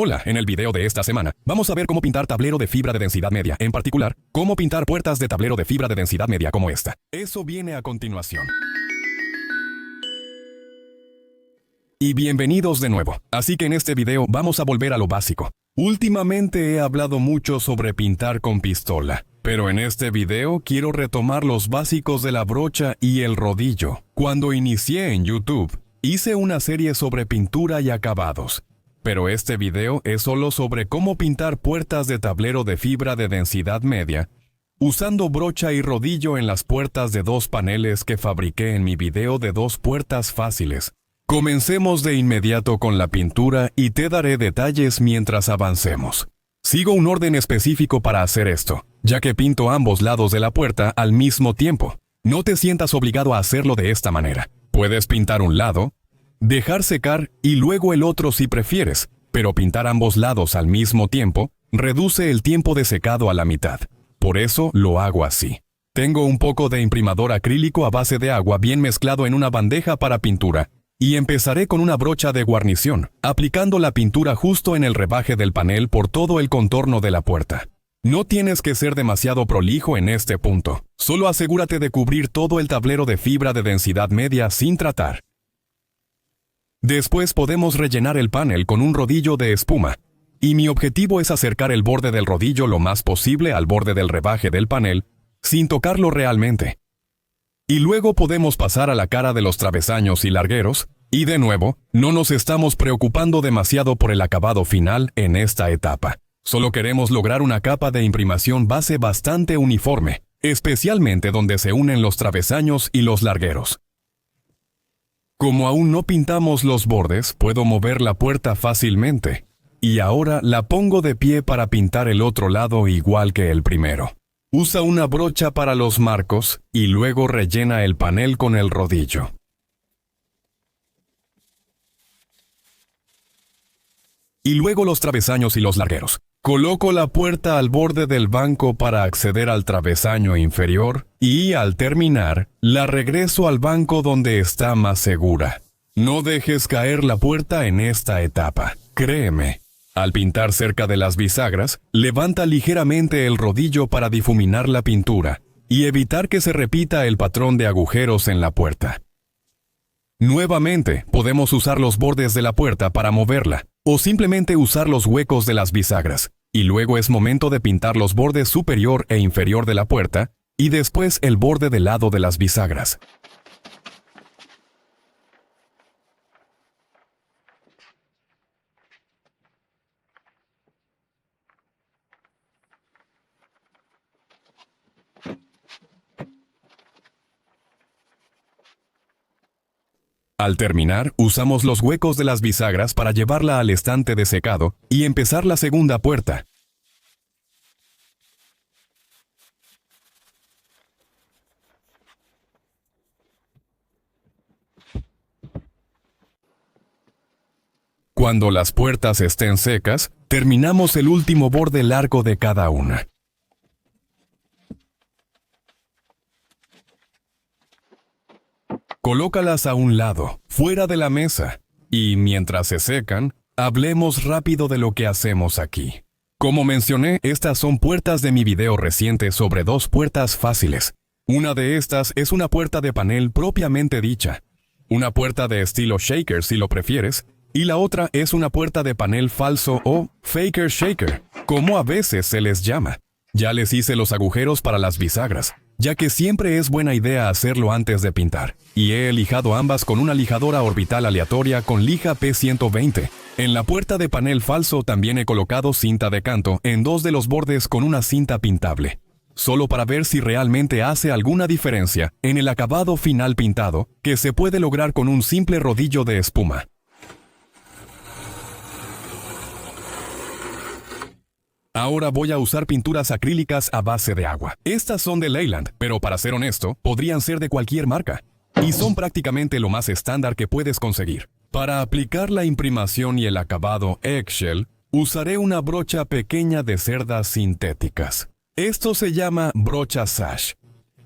Hola, en el video de esta semana, vamos a ver cómo pintar tablero de fibra de densidad media, en particular, cómo pintar puertas de tablero de fibra de densidad media como esta. Eso viene a continuación. Y bienvenidos de nuevo. Así que en este video vamos a volver a lo básico. Últimamente he hablado mucho sobre pintar con pistola, pero en este video quiero retomar los básicos de la brocha y el rodillo. Cuando inicié en YouTube, hice una serie sobre pintura y acabados. Pero este video es solo sobre cómo pintar puertas de tablero de fibra de densidad media, usando brocha y rodillo en las puertas de 2 paneles que fabriqué en mi video de 2 puertas fáciles. Comencemos de inmediato con la pintura y te daré detalles mientras avancemos. Sigo un orden específico para hacer esto, ya que pinto ambos lados de la puerta al mismo tiempo. No te sientas obligado a hacerlo de esta manera. Puedes pintar un lado, dejar secar y luego el otro si prefieres, pero pintar ambos lados al mismo tiempo reduce el tiempo de secado a la mitad. Por eso lo hago así. Tengo un poco de imprimador acrílico a base de agua bien mezclado en una bandeja para pintura, y empezaré con una brocha de guarnición, aplicando la pintura justo en el rebaje del panel por todo el contorno de la puerta. No tienes que ser demasiado prolijo en este punto, solo asegúrate de cubrir todo el tablero de fibra de densidad media sin tratar. Después podemos rellenar el panel con un rodillo de espuma, y mi objetivo es acercar el borde del rodillo lo más posible al borde del rebaje del panel, sin tocarlo realmente. Y luego podemos pasar a la cara de los travesaños y largueros, y de nuevo, no nos estamos preocupando demasiado por el acabado final en esta etapa. Solo queremos lograr una capa de imprimación base bastante uniforme, especialmente donde se unen los travesaños y los largueros. Como aún no pintamos los bordes, puedo mover la puerta fácilmente. Y ahora la pongo de pie para pintar el otro lado igual que el primero. Usa una brocha para los marcos y luego rellena el panel con el rodillo. Y luego los travesaños y los largueros. Coloco la puerta al borde del banco para acceder al travesaño inferior y, al terminar, la regreso al banco donde está más segura. No dejes caer la puerta en esta etapa, créeme. Al pintar cerca de las bisagras, levanta ligeramente el rodillo para difuminar la pintura y evitar que se repita el patrón de agujeros en la puerta. Nuevamente, podemos usar los bordes de la puerta para moverla, o simplemente usar los huecos de las bisagras, y luego es momento de pintar los bordes superior e inferior de la puerta, y después el borde del lado de las bisagras. Al terminar, usamos los huecos de las bisagras para llevarla al estante de secado y empezar la segunda puerta. Cuando las puertas estén secas, terminamos el último borde largo de cada una. Colócalas a un lado, fuera de la mesa, y mientras se secan, hablemos rápido de lo que hacemos aquí. Como mencioné, estas son puertas de mi video reciente sobre 2 puertas fáciles. Una de estas es una puerta de panel propiamente dicha, una puerta de estilo shaker si lo prefieres, y la otra es una puerta de panel falso o faker shaker, como a veces se les llama. Ya les hice los agujeros para las bisagras, ya que siempre es buena idea hacerlo antes de pintar, y he lijado ambas con una lijadora orbital aleatoria con lija P120. En la puerta de panel falso también he colocado cinta de canto en 2 de los bordes con una cinta pintable, solo para ver si realmente hace alguna diferencia en el acabado final pintado, que se puede lograr con un simple rodillo de espuma. Ahora voy a usar pinturas acrílicas a base de agua. Estas son de Leyland, pero para ser honesto, podrían ser de cualquier marca. Y son prácticamente lo más estándar que puedes conseguir. Para aplicar la imprimación y el acabado eggshell, usaré una brocha pequeña de cerdas sintéticas. Esto se llama brocha sash.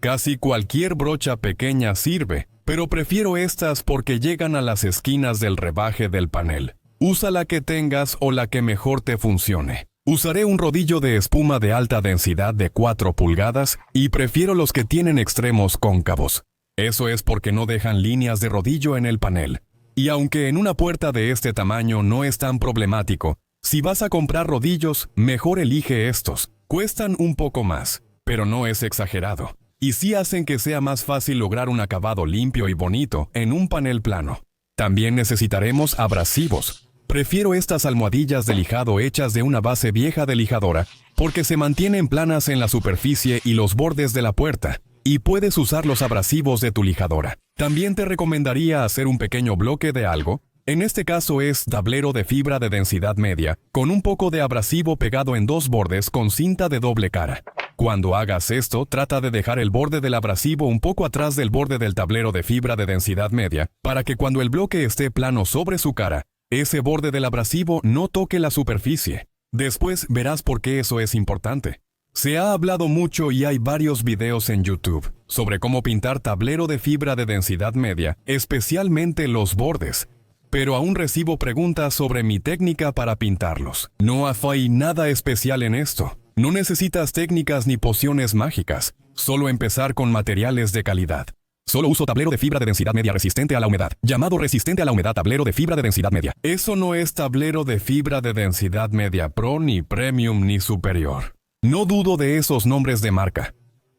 Casi cualquier brocha pequeña sirve, pero prefiero estas porque llegan a las esquinas del rebaje del panel. Usa la que tengas o la que mejor te funcione. Usaré un rodillo de espuma de alta densidad de 4 pulgadas y prefiero los que tienen extremos cóncavos. Eso es porque no dejan líneas de rodillo en el panel. Y aunque en una puerta de este tamaño no es tan problemático, si vas a comprar rodillos, mejor elige estos. Cuestan un poco más, pero no es exagerado. Y sí hacen que sea más fácil lograr un acabado limpio y bonito en un panel plano. También necesitaremos abrasivos. Prefiero estas almohadillas de lijado hechas de una base vieja de lijadora porque se mantienen planas en la superficie y los bordes de la puerta, y puedes usar los abrasivos de tu lijadora. También te recomendaría hacer un pequeño bloque de algo. En este caso es tablero de fibra de densidad media, con un poco de abrasivo pegado en 2 bordes con cinta de doble cara. Cuando hagas esto, trata de dejar el borde del abrasivo un poco atrás del borde del tablero de fibra de densidad media, para que cuando el bloque esté plano sobre su cara, ese borde del abrasivo no toque la superficie. Después verás por qué eso es importante. Se ha hablado mucho y hay varios videos en YouTube sobre cómo pintar tablero de fibra de densidad media, especialmente los bordes. Pero aún recibo preguntas sobre mi técnica para pintarlos. No hay nada especial en esto. No necesitas técnicas ni pociones mágicas. Solo empezar con materiales de calidad. Solo uso tablero de fibra de densidad media resistente a la humedad. Llamado resistente a la humedad tablero de fibra de densidad media. Eso no es tablero de fibra de densidad media Pro, ni Premium, ni Superior. No dudo de esos nombres de marca.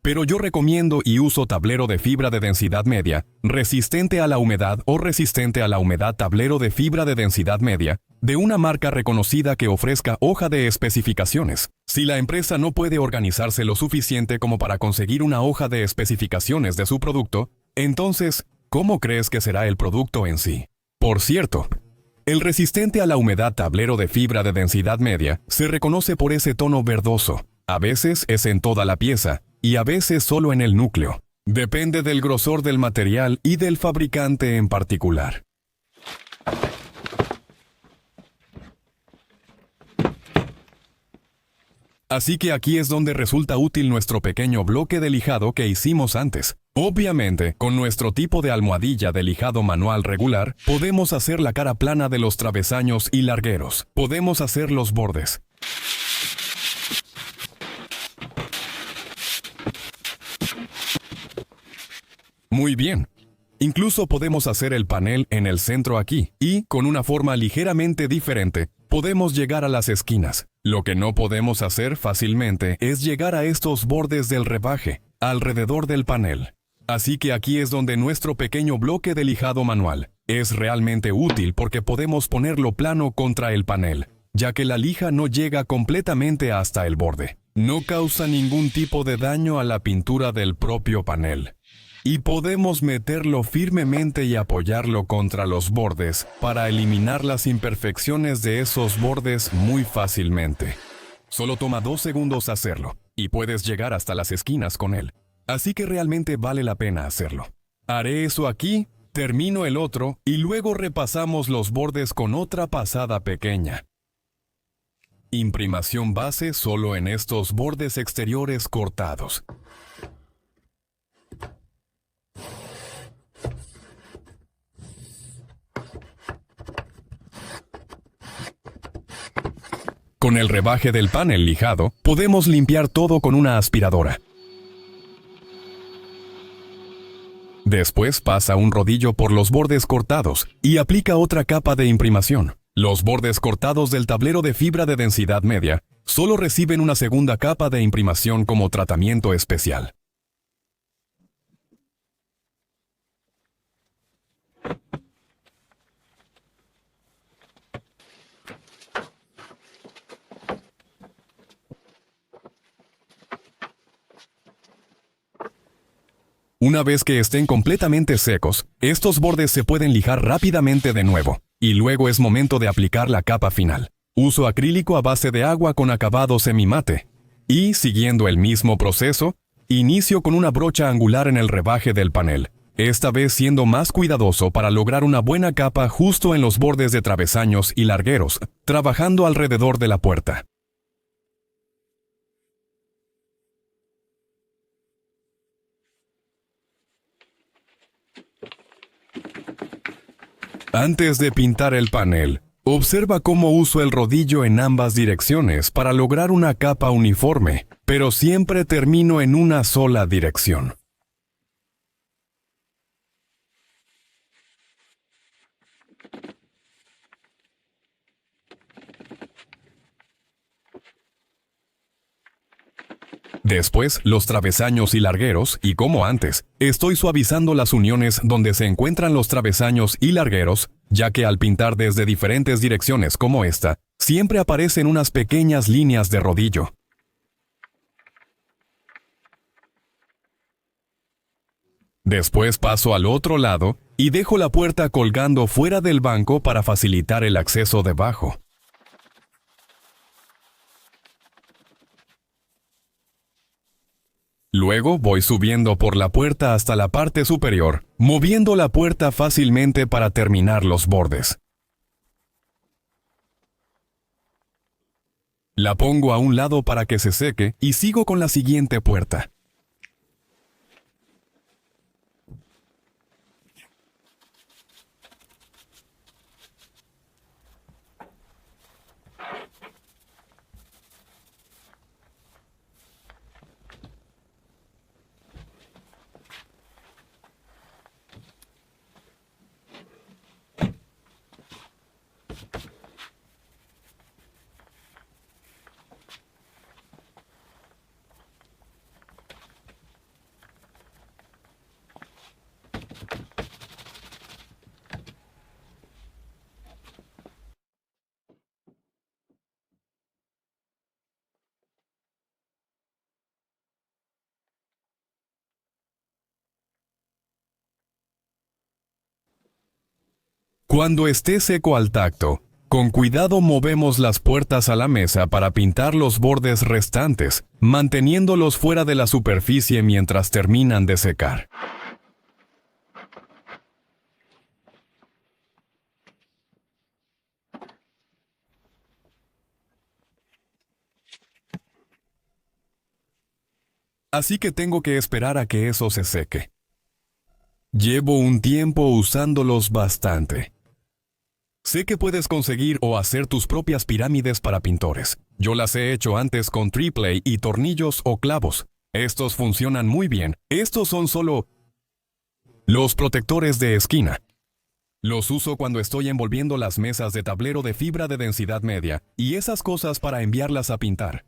Pero yo recomiendo y uso tablero de fibra de densidad media, resistente a la humedad o resistente a la humedad tablero de fibra de densidad media, de una marca reconocida que ofrezca hoja de especificaciones. Si la empresa no puede organizarse lo suficiente como para conseguir una hoja de especificaciones de su producto, entonces, ¿cómo crees que será el producto en sí? Por cierto, el resistente a la humedad tablero de fibra de densidad media se reconoce por ese tono verdoso. A veces es en toda la pieza, y a veces solo en el núcleo. Depende del grosor del material y del fabricante en particular. Así que aquí es donde resulta útil nuestro pequeño bloque de lijado que hicimos antes. Obviamente, con nuestro tipo de almohadilla de lijado manual regular, podemos hacer la cara plana de los travesaños y largueros. Podemos hacer los bordes. Muy bien. Incluso podemos hacer el panel en el centro aquí, y, con una forma ligeramente diferente, podemos llegar a las esquinas. Lo que no podemos hacer fácilmente es llegar a estos bordes del rebaje, alrededor del panel. Así que aquí es donde nuestro pequeño bloque de lijado manual es realmente útil porque podemos ponerlo plano contra el panel, ya que la lija no llega completamente hasta el borde. No causa ningún tipo de daño a la pintura del propio panel. Y podemos meterlo firmemente y apoyarlo contra los bordes para eliminar las imperfecciones de esos bordes muy fácilmente. Solo toma 2 segundos hacerlo, y puedes llegar hasta las esquinas con él. Así que realmente vale la pena hacerlo. Haré eso aquí, termino el otro, y luego repasamos los bordes con otra pasada pequeña. Imprimación base solo en estos bordes exteriores cortados. Con el rebaje del panel lijado, podemos limpiar todo con una aspiradora. Después pasa un rodillo por los bordes cortados y aplica otra capa de imprimación. Los bordes cortados del tablero de fibra de densidad media solo reciben una segunda capa de imprimación como tratamiento especial. Una vez que estén completamente secos, estos bordes se pueden lijar rápidamente de nuevo, y luego es momento de aplicar la capa final. Uso acrílico a base de agua con acabado semimate, y, siguiendo el mismo proceso, inicio con una brocha angular en el rebaje del panel, esta vez siendo más cuidadoso para lograr una buena capa justo en los bordes de travesaños y largueros, trabajando alrededor de la puerta. Antes de pintar el panel, Observa cómo uso el rodillo en ambas direcciones para lograr una capa uniforme, pero siempre termino en una sola dirección. Después, los travesaños y largueros, y como antes, estoy suavizando las uniones donde se encuentran los travesaños y largueros, ya que al pintar desde diferentes direcciones como esta, siempre aparecen unas pequeñas líneas de rodillo. Después paso al otro lado y dejo la puerta colgando fuera del banco para facilitar el acceso debajo. Luego voy subiendo por la puerta hasta la parte superior, moviendo la puerta fácilmente para terminar los bordes. La pongo a un lado para que se seque y sigo con la siguiente puerta. Cuando esté seco al tacto, con cuidado movemos las puertas a la mesa para pintar los bordes restantes, manteniéndolos fuera de la superficie mientras terminan de secar. Así que tengo que esperar a que eso se seque. Llevo un tiempo usándolos bastante. Sé que puedes conseguir o hacer tus propias pirámides para pintores. Yo las he hecho antes con triple y tornillos o clavos. Estos funcionan muy bien. Estos son solo los protectores de esquina. Los uso cuando estoy envolviendo las mesas de tablero de fibra de densidad media y esas cosas para enviarlas a pintar.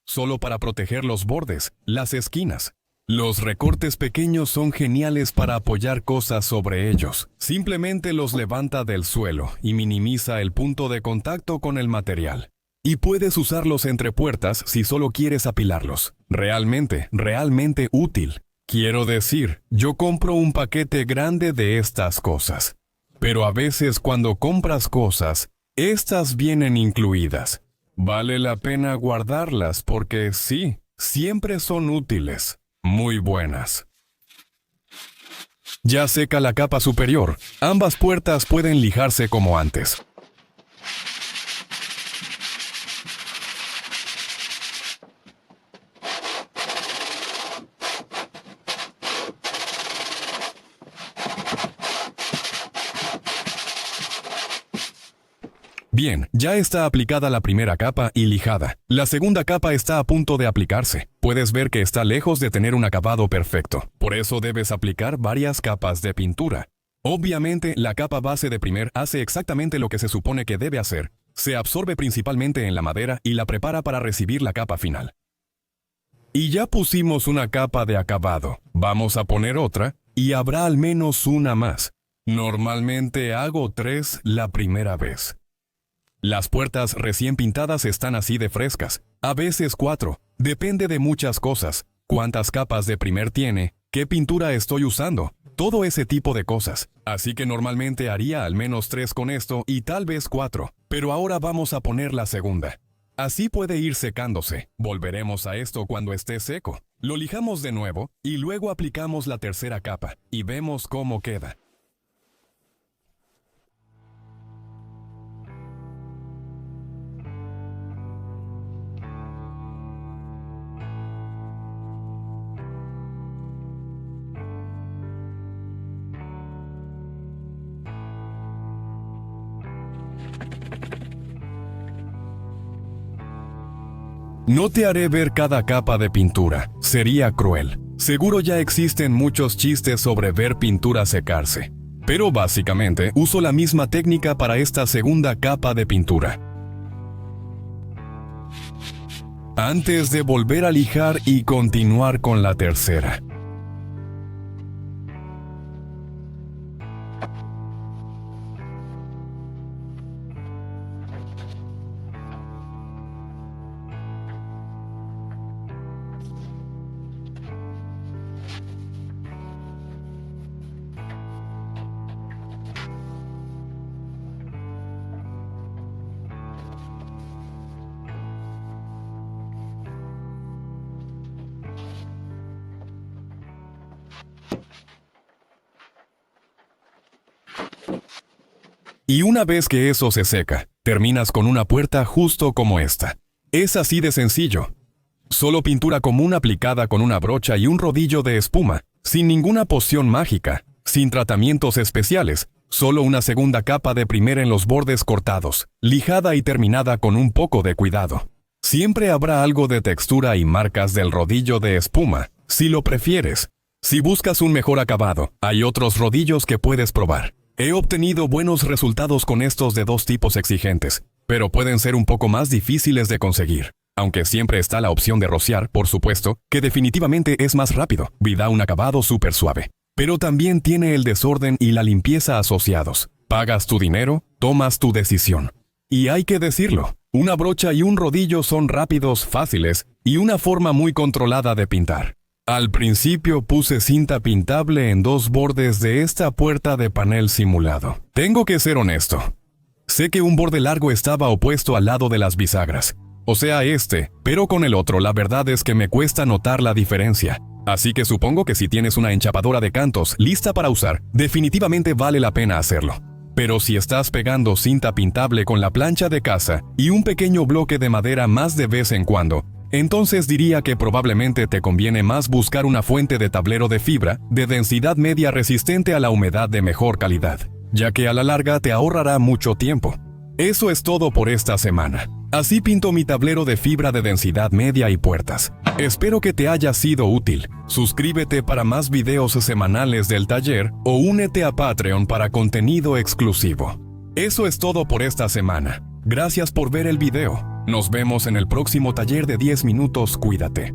Solo para proteger los bordes, las esquinas. Los recortes pequeños son geniales para apoyar cosas sobre ellos. Simplemente los levanta del suelo y minimiza el punto de contacto con el material. Y puedes usarlos entre puertas si solo quieres apilarlos. Realmente útil. Quiero decir, yo compro un paquete grande de estas cosas. Pero a veces cuando compras cosas, estas vienen incluidas. Vale la pena guardarlas porque sí, siempre son útiles. Muy buenas. Ya seca la capa superior. Ambas puertas pueden lijarse como antes. Bien, ya está aplicada la primera capa y lijada. La segunda capa está a punto de aplicarse. Puedes ver que está lejos de tener un acabado perfecto. Por eso debes aplicar varias capas de pintura. Obviamente, la capa base de primer hace exactamente lo que se supone que debe hacer. Se absorbe principalmente en la madera y la prepara para recibir la capa final. Y ya pusimos una capa de acabado. Vamos a poner otra y habrá al menos una más. Normalmente hago 3 la primera vez. Las puertas recién pintadas están así de frescas, a veces 4, depende de muchas cosas, cuántas capas de primer tiene, qué pintura estoy usando, todo ese tipo de cosas. Así que normalmente haría al menos 3 con esto y tal vez 4, pero ahora vamos a poner la segunda. Así puede ir secándose, volveremos a esto cuando esté seco. Lo lijamos de nuevo y luego aplicamos la tercera capa y vemos cómo queda. No te haré ver cada capa de pintura, sería cruel. Seguro ya existen muchos chistes sobre ver pintura secarse. Pero básicamente uso la misma técnica para esta segunda capa de pintura. Antes de volver a lijar y continuar con la tercera. Y una vez que eso se seca, terminas con una puerta justo como esta. Es así de sencillo. Solo pintura común aplicada con una brocha y un rodillo de espuma, sin ninguna poción mágica, sin tratamientos especiales, solo una segunda capa de primera en los bordes cortados, lijada y terminada con un poco de cuidado. Siempre habrá algo de textura y marcas del rodillo de espuma, si lo prefieres. Si buscas un mejor acabado, hay otros rodillos que puedes probar. He obtenido buenos resultados con estos de dos tipos exigentes, pero pueden ser un poco más difíciles de conseguir. Aunque siempre está la opción de rociar, por supuesto, que definitivamente es más rápido y da un acabado súper suave. Pero también tiene el desorden y la limpieza asociados. Pagas tu dinero, tomas tu decisión. Y hay que decirlo, una brocha y un rodillo son rápidos, fáciles y una forma muy controlada de pintar. Al principio puse cinta pintable en dos bordes de esta puerta de panel simulado. Tengo que ser honesto. Sé que un borde largo estaba opuesto al lado de las bisagras. O sea, pero con el otro la verdad es que me cuesta notar la diferencia. Así que supongo que si tienes una enchapadora de cantos lista para usar, definitivamente vale la pena hacerlo. Pero si estás pegando cinta pintable con la plancha de casa y un pequeño bloque de madera más de vez en cuando, entonces diría que probablemente te conviene más buscar una fuente de tablero de fibra de densidad media resistente a la humedad de mejor calidad, ya que a la larga te ahorrará mucho tiempo. Eso es todo por esta semana. Así pinto mi tablero de fibra de densidad media y puertas. Espero que te haya sido útil. Suscríbete para más videos semanales del taller o únete a Patreon para contenido exclusivo. Eso es todo por esta semana. Gracias por ver el video. Nos vemos en el próximo taller de 10 minutos. Cuídate.